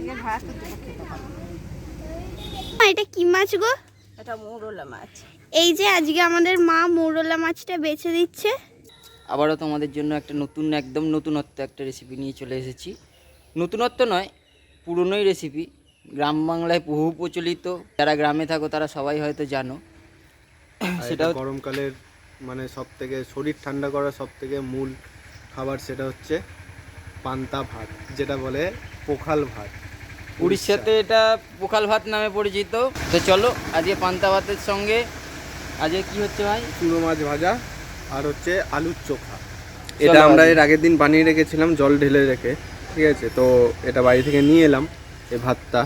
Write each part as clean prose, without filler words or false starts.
আজকে ভাত খেতে পারবো। এটা কি মাছ গো? এটা মৌরলা মাছ। এই যে আজকে আমাদের মা মৌরলা মাছটা বেছে দিচ্ছে। আবারও তোমাদের জন্য একটা একদম নতুনত্ব একটা রেসিপি নিয়ে চলে এসেছি। নতুনত্ব নয়, পুরনোই রেসিপি, গ্রাম বাংলায় বহু প্রচলিত। যারা গ্রামে থাকো তারা সবাই হয়তো জানো। সেটা গরমকালের মানে সব থেকে শরীর ঠান্ডা করার সব থেকে মূল খাবার, সেটা হচ্ছে পান্তা ভাত, যেটা বলে পোখাল ভাত। উড়িষ্যাতে এটা পোখাল ভাত নামে পরিচিত। তো চলো আজকে পান্তা ভাতের সঙ্গে আজকে কি হচ্ছে ভাই? চুনো মাছ ভাজা আর হচ্ছে আলুর চোখা। এটা আমরা এর আগের দিন বানিয়ে রেখেছিলাম জল ঢেলে রেখে, ঠিক আছে? তো এটা বাড়ি থেকে নিয়ে এলাম এই ভাতটা।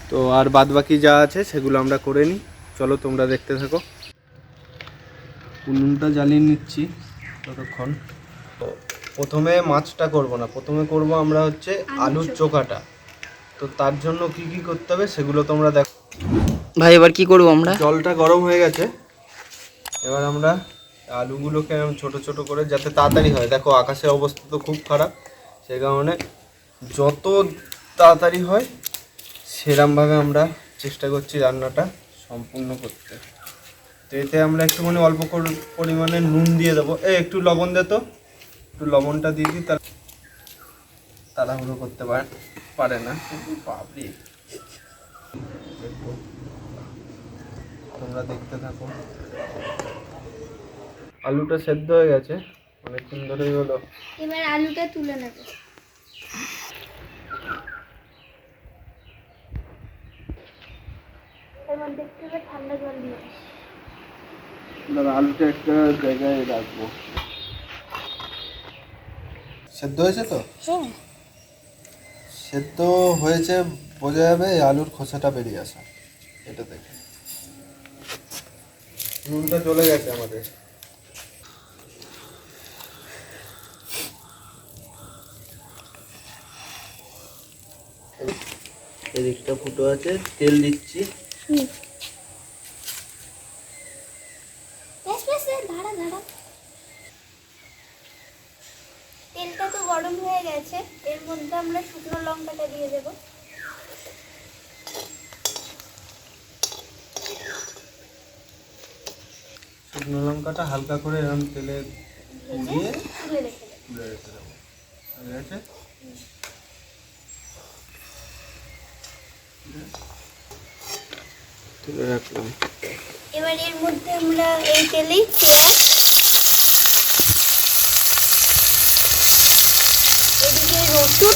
তো আর বাদ বাকি যা আছে সেগুলো আমরা করে নিই। চলো তোমরা দেখতে থাকো। উনুনটা জ্বালিয়ে নিচ্ছি ততক্ষণ। তো প্রথমে মাছটা করব না, প্রথমে করব আমরা হচ্ছে আলুর চোখাটা। তো তার জন্য কি কি করতে হবে সেগুলো তোমরা দেখো। ভাই এবার কি করবো আমরা? জলটা গরম হয়ে গেছে, এবার আমরা আলুগুলোকে ছোট ছোট করে, যাতে তাড়াতাড়ি হয়। দেখো আকাশের অবস্থা তো খুব খারাপ, সেই কারণে যত তাড়াতাড়ি হয় সেরমভাবে আমরা চেষ্টা করছি রান্নাটা সম্পূর্ণ করতে। তো এতে আমরা একটুখানি অল্প পরিমাণে নুন দিয়ে দেবো। একটু লবণ দে তো, একটু লবণটা দিয়ে দিই, তাড়াহুড়ো করতে পারে না। বাবরে, তোমরা দেখতে থাকো। আলুটা সেদ্ধ হয়ে গেছে অনেকক্ষণ ধরেই হলো। এবার আলুটা তুলে নেব। এবার দেখতে হবে ঠান্ডা জল দিয়ে। আলুটা একটা জায়গায় রাখবো। সেদ্ধ হয়েছে তো? হ্যাঁ সেদ্ধ হয়েছে বোঝা যাবে, আলুর খোসাটা বেরিয়ে আসা এটা দেখে। নুনটা চলে গেছে আমাদের। এদিকটা ফুটো আছে, তেল দিচ্ছি। তেলটা তো গরম হয়ে গেছে, এর মধ্যে আমরা শুকনো লঙ্কাটা দিয়ে দেব। শুকনো লঙ্কাটা হালকা করে এরকম তেলে দিয়ে তুলে রেখে দেব। তুলে রেখে দেবো। ঠিক আছে, তুলে রাখলাম। এবার এর মধ্যে আমরা এই তেলেই পেঁয়াজ, এদিকে রসুন,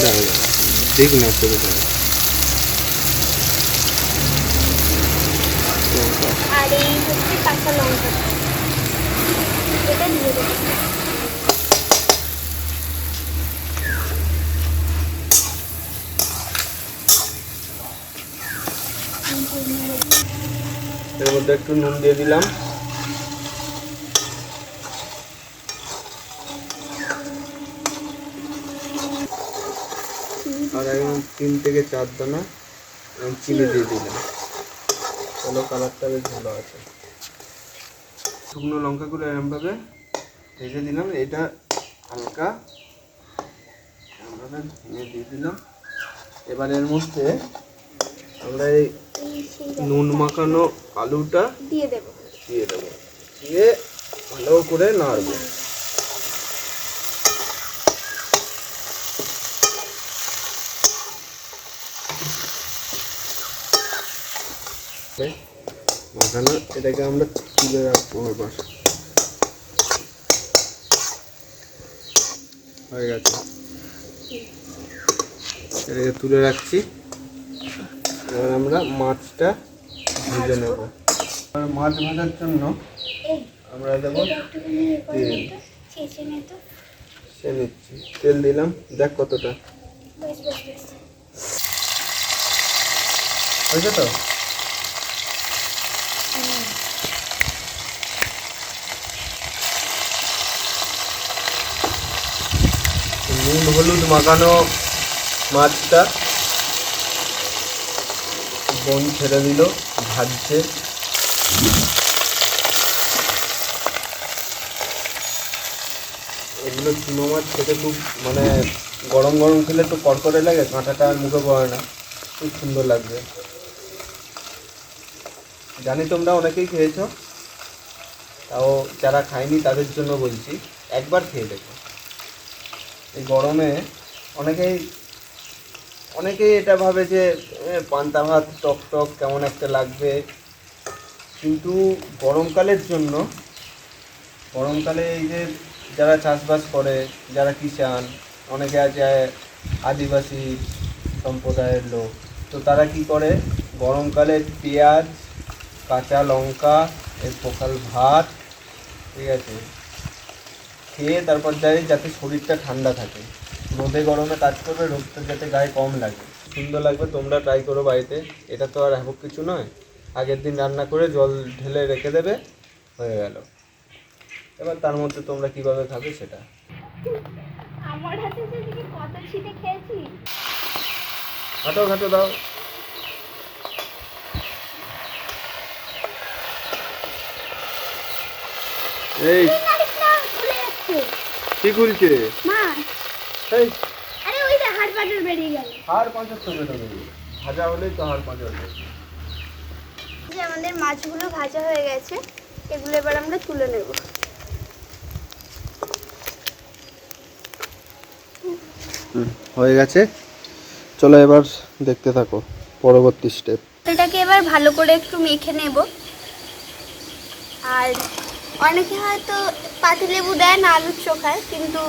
দেখ না করে দেবো। আর এই হচ্ছে কাঁচা লঙ্কা, এটা দিয়ে দেবো। এর মধ্যে একটু নুন দিয়ে দিলাম। আর এখন 3 থেকে 4 দানা চিনি দিয়ে দিলাম। চলো, কালারটা বেশ ভালো আছে। শুকনো লঙ্কাগুলো এরমভাবে ভেজে দিলাম। এটা হালকা এরমভাবে ভেঙে দিয়ে দিলাম। এবার এর মধ্যে আমরা এই নুন মাখানো আলুটা দিয়ে দেবো। দিয়ে ভালো করে নাড়বো। মাখানো এটাকে আমরা তুলে রাখবো। এবার হয়ে গেছে, এটাকে তুলে রাখছি। এবার আমরা মাছটা ভেজে নেব। মাছ ভাজার জন্য আমরা দেবো তেল। সে নিচ্ছি, তেল দিলাম। দেখ কতটা হয়েছে তো। নুন হলুদ মাখানো মাছটা বোন ছেড়ে দিল, ভাজছে। এগুলো চুনো মাছ খেতে খুব মানে গরম গরম খেলে তো কড়কড়ে লাগে, কাঁটাটা আর মুখে পড়ে না, খুব সুন্দর লাগবে। জানি তোমরা অনেকেই খেয়েছো, তাও যারা খায়নি তাদের জন্য বলছি, একবার খেয়ে দেখো। এই গরমে অনেকেই অনেকেই এটা ভাবে যে পান্তা ভাত টক টক কেমন একটা লাগবে, কিন্তু গরমকালের জন্য, গরমকালে এই যে যারা চাষবাস করে, যারা কিষান, অনেকে আছে আদিবাসী সম্প্রদায়ের লোক, তো তারা কি করে গরমকালে পেঁয়াজ, কাঁচা লঙ্কা, এই পখাল ভাত, ঠিক আছে, খেয়ে তারপর যায় যাতে শরীরটা ঠান্ডা থাকে, রোদে গরমে কাজ করবে, রোদটা যাতে গায়ে কম লাগে, সুন্দর লাগবে। তোমরা ট্রাই করো বাড়িতে, এটা তো আর হ্যাপক কিছু নয়, আগের দিন রান্না করে জল ঢেলে রেখে দেবে, হয়ে গেল। এবার তার মধ্যে তোমরা কিভাবে খাবে সেটা। আমার হাতে যে কত ছিটে খেয়েছি। ঘাটো ঘাটো দাও। এই কি খুলছে? এই আরে ওই যে হাড় পাঁজর বেরিয়ে গেল। হাড় পাঁচর তো বেরোবে, ভাজা হলেই তো হাড় পাঁচর হবে। যে আমাদের মাছগুলো ভাজা হয়ে গেছে, এগুলো এবার আমরা তুলে নেব। হয়ে গেছে, চলো এবার দেখতে থাকো পরবর্তী স্টেপ। এটাকে এবার ভালো করে একটু মেখে নেব। আর অনেকে হয়তো পাতিলেবু দেয় না আলুর চোখায়, কিন্তু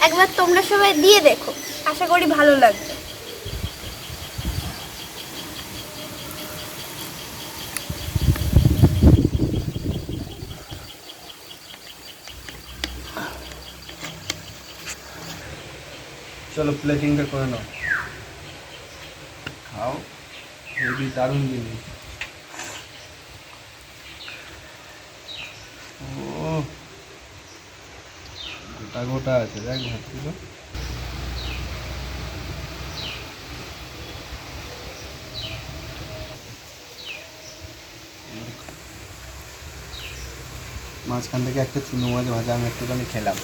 একবার তোমরা সবাই দিয়ে দেখো, আশা করি ভালো লাগবে। চলো প্লেটিংটা করে নাও, খাও, হেবি দারুণ জিনিস। ও গোটা গোটা আছে, দেখ ভাতগুলো। মাঝখান থেকে একটা চুনো মাছ ভাজা আমি একটুখানি খেলাম,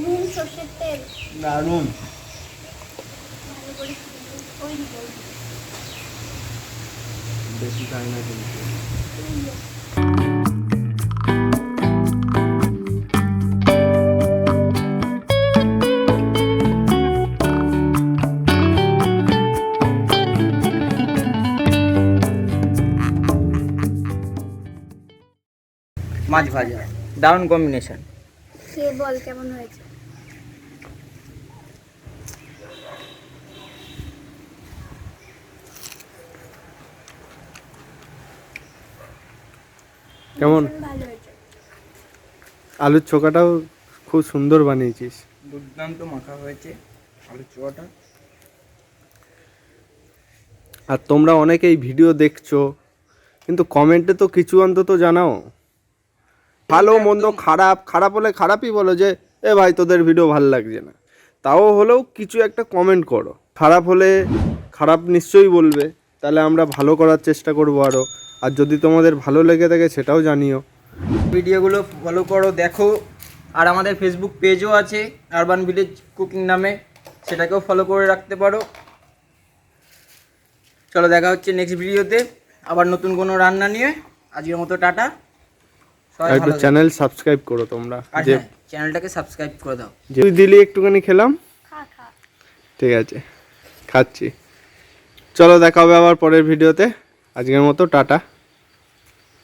নুন সর্ষের তেল দারুণ। বেশি খাই না কিন্তু। মাছ ভাজা দারুণ কম্বিনেশন। খেয়ে বল কেমন হয়েছে। কেমন? ভালো হয়েছে। আলুর চোখাটাও খুব সুন্দর বানিয়েছিস। দুর্দান্ত মাখা হয়েছে আলুর চোখাটা। আর তোমরা অনেকেই ভিডিও দেখছো, কিন্তু কমেন্টে তো কিছু অন্তত জানাও, ভালো মন্দ, খারাপ, খারাপ হলে খারাপই বলো যে এ ভাই তোদের ভিডিও ভালো লাগছে না, তাও হলেও কিছু একটা কমেন্ট করো। খারাপ হলে খারাপ নিশ্চয়ই বলবে, তাহলে আমরা ভালো করার চেষ্টা করবো আরও। আর যদি তোমাদের ভালো লেগে থাকে সেটাও জানিও। ভিডিওগুলো ফলো করো, দেখো। আর আমাদের ফেসবুক পেজও আছে আরবান ভিলেজ কুকিং নামে, সেটাকেও ফলো করে রাখতে পারো। চলো দেখা হচ্ছে নেক্সট ভিডিওতে আবার নতুন কোনো রান্না নিয়ে। আজকের মতো টাটা, সবাই একটু ভালো থেকো। চ্যানেল সাবস্ক্রাইব করো তোমরা, আর যে হ্যাঁ, চ্যানেলটাকে সাবস্ক্রাইব করে দাও। তুই দিলি একটুখানি খেলাম, খা খা। ঠিক আছে খাচ্ছি। চলো দেখা হবে আবার পরের ভিডিওতে, আজকের মতো টাটা।